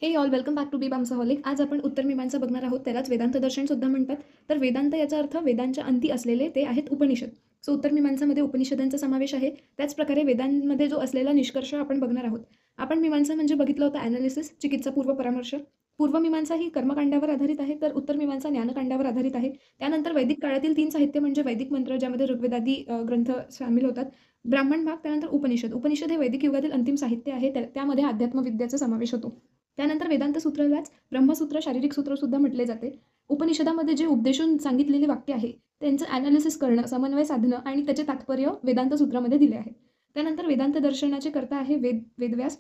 हे all welcome back to be बाम्सहॉलिक. आज आपण उत्तर मीमांसा बघणार आहोत. त्यालाच वेदांत दर्शन सुद्धा म्हणतात. तर वेदांत याचा अर्थ वेदांच्या अंती असलेले ते आहेत उपनिषद. सो उत्तर मीमांसामध्ये उपनिषदांचा समावेश आहे. त्याचप्रकारे वेदांमध्ये जो असलेला निष्कर्ष आपण बघणार आहोत. आपण मीमांसा म्हणजे बघितलं होतं ॲनालिसिस, चिकित्सापूर्व परामर्श. पूर्वमीमांसा ही कर्मकांडावर आधारित आहे, तर उत्तर मीमांसा ज्ञानकांडावर आधारित आहे. त्यानंतर वैदिक काळातील 3 साहित्य म्हणजे वैदिक मंत्र, ज्यामध्ये ऋग्वेदादी ग्रंथ सामील होतात. ब्राह्मण भाग, त्यानंतर उपनिषद. उपनिषद हे वैदिक युगातील अंतिम साहित्य आहे. त्यामध्ये अध्यात्मविद्याचा समावेश होतो. त्यानंतर वेदांत सूत्रालाच ब्रह्मसूत्र, शारीरिक सूत्र सुद्धा म्हटले जाते. उपनिषदामध्ये जे उपदेशून सांगितलेले वाक्य आहे त्यांचं ॲनालिसिस करणं, समन्वय साधणं आणि त्याचे तात्पर्य वेदांत सूत्रामध्ये दिले आहे. त्यानंतर वेदांत दर्शनाचे कर्ता आहे वेदव्यास.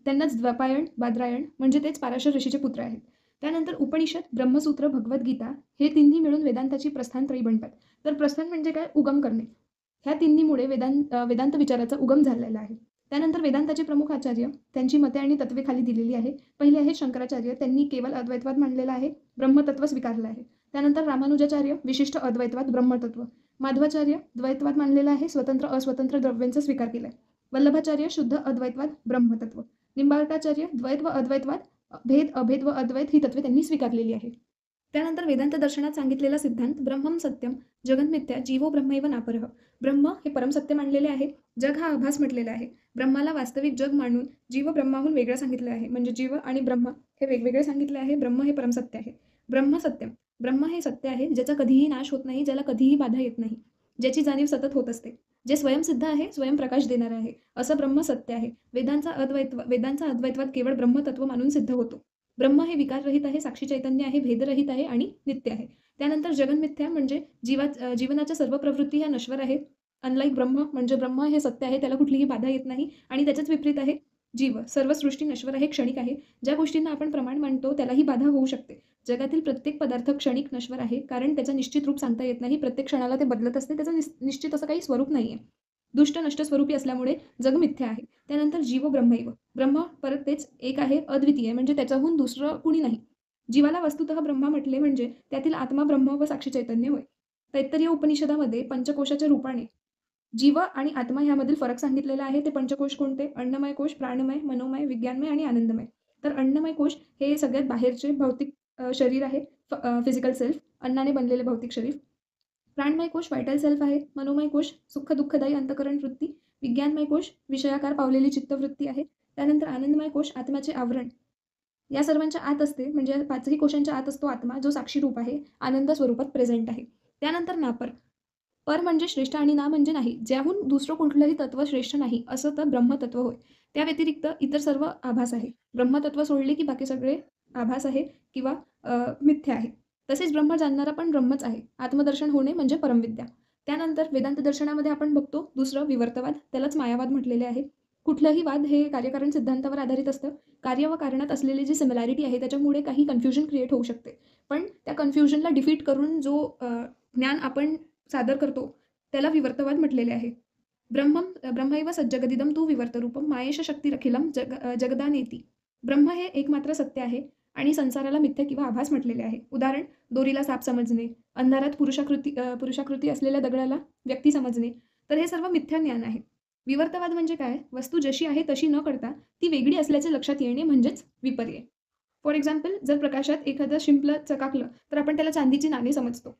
त्यांनाच द्वैपायन, बादरायण म्हणजे तेच पाराशर ऋषीचे पुत्र आहेत. त्यानंतर उपनिषद, ब्रह्मसूत्र, भगवद्गीता हे तिन्ही मिळून वेदांताची प्रस्थानत्रयी बनतात. तर प्रस्थान म्हणजे काय? उगम करणे. ह्या तिन्हीमुळे वेदांत विचाराचा उगम झालेला आहे. त्यानंतर वेदांताचे प्रमुख आचार्य, त्यांची मते आणि तत्वे खाली दिलेली आहे. पहिले आहेत शंकराचार्य, त्यांनी केवळ अद्वैतवाद मांडलेला आहे, ब्रह्मतत्व स्वीकारलं आहे. त्यानंतर रामानुजाचार्य, विशिष्ट अद्वैतवाद, ब्रह्मतत्व. माधवाचार्य द्वैतवाद मानलेला आहे, स्वतंत्र अस्वतंत्र द्रव्यांचा स्वीकार केलाय. वल्लभाचार्य शुद्ध अद्वैतवाद, ब्रह्मतत्व. निंबाळकाचार्य द्वैत व अद्वैतवाद, भेद अभेद व अद्वैत ही तत्वे त्यांनी स्वीकारलेली आहे. त्यानंतर वेदांत दर्शनात सांगितलेला सिद्धांत ब्रह्मम सत्यम जगन्मिथ्या जीवो ब्रह्मैव नापरः. ब्रह्म हे परमसत्य मानलेले आहे, जग हा आभास म्हटलेला आहे. ब्रह्माला वास्तविक जग मानून जीव ब्रह्माहून वेगळं सांगितलं आहे, म्हणजे जीव आणि ब्रह्म हे वेगवेगळे सांगितले आहे. ब्रह्म हे परमसत्य आहे. ब्रह्म सत्यम, ब्रह्म हे सत्य आहे, ज्याचा कधीही नाश होत नाही, ज्याला कधीही बाधा येत नाही, ज्याची जाणीव सतत होत असते, जे स्वयंसिद्ध आहे, स्वयंप्रकाश देणार आहे, असं ब्रह्म सत्य आहे. वेदांचा अद्वैतवाद केवळ ब्रह्मतत्व मानून सिद्ध होतो. ब्रह्म हे विकाररहित आहे, साक्षी चैतन्य आहे, भेदरहित आहे आणि नित्य आहे. त्यानंतर जगन्मिथ्या म्हणजे जीवनाच्या सर्व प्रवृत्ती ह्या नश्वर आहेत. अनलाईक ब्रह्म म्हणजे ब्रह्म हे सत्य आहे, त्याला कुठलीही बाधा येत नाही. आणि त्याच्याच विपरीत आहे जीव, सर्व सृष्टी नश्वर आहे, क्षणिक आहे. ज्या गोष्टींना आपण प्रमाण मानतो त्यालाही बाधा होऊ शकते. जगातील प्रत्येक पदार्थ क्षणिक नश्वर आहे, कारण त्याचं निश्चित रूप सांगता येत नाही. प्रत्येक क्षणाला ते बदलत असते, त्याचं निश्चित असं काही स्वरूप नाहीये. दुष्ट नष्ट स्वरूपी असल्यामुळे जग मिथ्या आहे. त्यानंतर जीव ब्रह्मैव, ब्रह्म परत तेच एक आहे, अद्वितीय, म्हणजे त्याच्याहून दुसरं कुणी नाही. जीवाला वस्तुतः ब्रह्मा म्हटले म्हणजे त्यातील आत्मा ब्रह्म व साक्षी चैतन्य होय. तैत्तरीय उपनिषदामध्ये पंचकोशाच्या रूपाने जीव आणि आत्मा ह्यामधील फरक सांगितलेला आहे. ते पंचकोश कोणते? अन्नमय कोश, प्राणमय, मनोमय, विज्ञानमय आणि आनंदमय. तर अन्नमय कोश हे सगळ्यात बाहेरचे भौतिक शरीर आहे, फिजिकल सेल्फ, अन्नाने बनलेले भौतिक शरीर. प्राणमय कोश व्हायटल सेल्फ आहे. मनोमय कोश सुख दुःखदायी अंतकरण वृत्ती. विज्ञानमय कोश विषयाकार पावलेली चित्तवृत्ती आहे. त्यानंतर आनंदमय कोश आत्म्याचे आवरण. या सर्वांच्या आत असते, म्हणजे पाचही कोशांच्या आत असतो आत्मा, जो साक्षी रूप आहे, आनंद स्वरूपात प्रेझेंट आहे. त्यानंतर नापर. पर म्हणजे श्रेष्ठ आणि ना म्हणजे नाही, ज्याहून दुसरं कुठलंही तत्व श्रेष्ठ नाही, असं तर ब्रह्मतत्व होय. त्या व्यतिरिक्त इतर सर्व आभास आहे. ब्रह्मतत्व सोडले की बाकी सगळे आभास आहे किंवा मिथ्या आहे. तसेच ब्रह्म जाणणारा पण ब्रह्मच आहे. आत्मदर्शन होणे म्हणजे परमविद्या. त्यानंतर वेदांत दर्शनामध्ये आपण बघतो दुसरं विवर्तवाद, त्यालाच मायावाद म्हटलेले आहे. कुठलंही वाद हे कार्यकारण सिद्धांतावर आधारित असतं. कार्य व कारणात असलेली जी सिमिलॅरिटी आहे त्याच्यामुळे काही कन्फ्युजन क्रिएट होऊ शकते. पण त्या कन्फ्युजनला डिफीट करून जो ज्ञान आपण सादर करतो त्याला विवर्तवाद म्हटलेले आहे. ब्रह्मैव सज्जगदिदम तू विवर्तरूपम मायेश शक्तिरखिलम जगदानेती. ब्रह्म हे एकमात्र सत्य आहे आणि संसाराला मिथ्या किंवा आभास म्हटलेले आहे. उदाहरण, दोरीला साप समजणे, अंधारात पुरुषाकृती असलेल्या दगडाला व्यक्ती समजणे. तर हे सर्व मिथ्या ज्ञान आहे. विवर्तवाद म्हणजे काय? वस्तू जशी आहे तशी न करता ती वेगळी असल्याचे लक्षात येणे म्हणजेच विपर्य. फॉर एक्झाम्पल, जर प्रकाशात एखादं शिंपलं चकाकलं तर आपण त्याला चांदीची नाणी समजतो.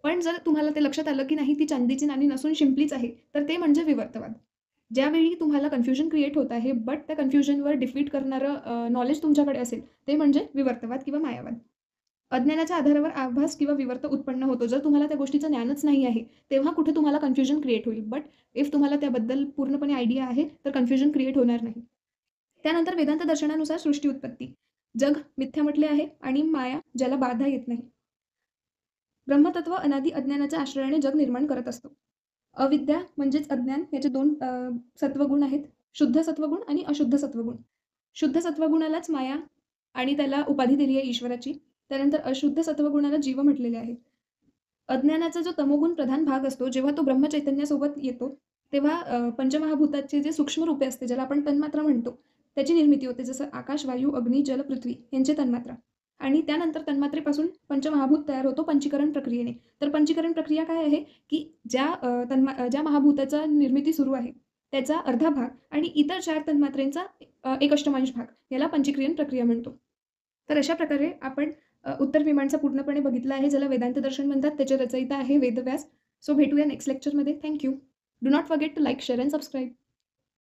पण जर तुम्हाला ते लक्षात आलं की नाही ती चांदीची नाणी नसून शिंपलीच आहे, तर ते म्हणजे विवर्तवाद. ज्यावेळी तुम्हाला कन्फ्युजन क्रिएट होत आहे, बट त्या कन्फ्युजनवर डिफीट करणारं नॉलेज तुमच्याकडे असेल, ते म्हणजे विवर्तवाद किंवा मायावाद. अज्ञानाच्या आधारावर आभास किंवा विवर्त उत्पन्न होतो. जर तुम्हाला त्या गोष्टीचं ज्ञानच नाही आहे, तेव्हा कुठे तुम्हाला कन्फ्युजन क्रिएट होईल. बट इफ तुम्हाला त्याबद्दल पूर्णपणे आयडिया आहे, तर कन्फ्युजन क्रिएट होणार नाही. त्यानंतर वेदांत दर्शनानुसार सृष्टी उत्पत्ती. जग मिथ्या म्हटले आहे आणि माया, ज्याला बाधा येत नाही. ब्रह्मतत्व अनादी अज्ञानाच्या आश्रयाने जग निर्माण करत असतो. अविद्या म्हणजेच अज्ञान, याचे दोन सत्वगुण आहेत, शुद्ध सत्वगुण आणि अशुद्ध सत्वगुण. शुद्ध सत्वगुणालाच माया आणि त्याला उपाधी दिली आहे ईश्वराची. त्यानंतर अशुद्ध सत्वगुणाला जीव म्हटलेले आहे. अज्ञानाचा जो तमोगुण प्रधान भाग असतो, जेव्हा तो ब्रह्मचैतन्यासोबत येतो तेव्हा पंचमहाभूताचे जे सूक्ष्म रूपे असते, ज्याला आपण तन्मात्रा म्हणतो, त्याची निर्मिती होते. जसं आकाश, वायू, अग्नी, जल, पृथ्वी यांचे तन्मात्रा. आणि त्यानंतर तन्मात्रेपासून पंचमहाभूत तयार होतो पंचीकरण प्रक्रियेने. तर पंचीकरण प्रक्रिया काय आहे की ज्या महाभूताचा निर्मिती सुरू आहे त्याचा अर्धा भाग आणि इतर 4 तन्मात्रेंचा एक अष्टमांश भाग, याला पंचीकरण प्रक्रिया म्हणतो. तर अशा प्रकारे आपण उत्तर मीमांसा पूर्णपणे बघितला आहे, ज्याला वेदांत दर्शन म्हणतात. त्याचे रचयिता आहे वेदव्यास. सो भेटूया नेक्स्ट लेक्चरमध्ये. Thank you. Do not forget to like, share and subscribe.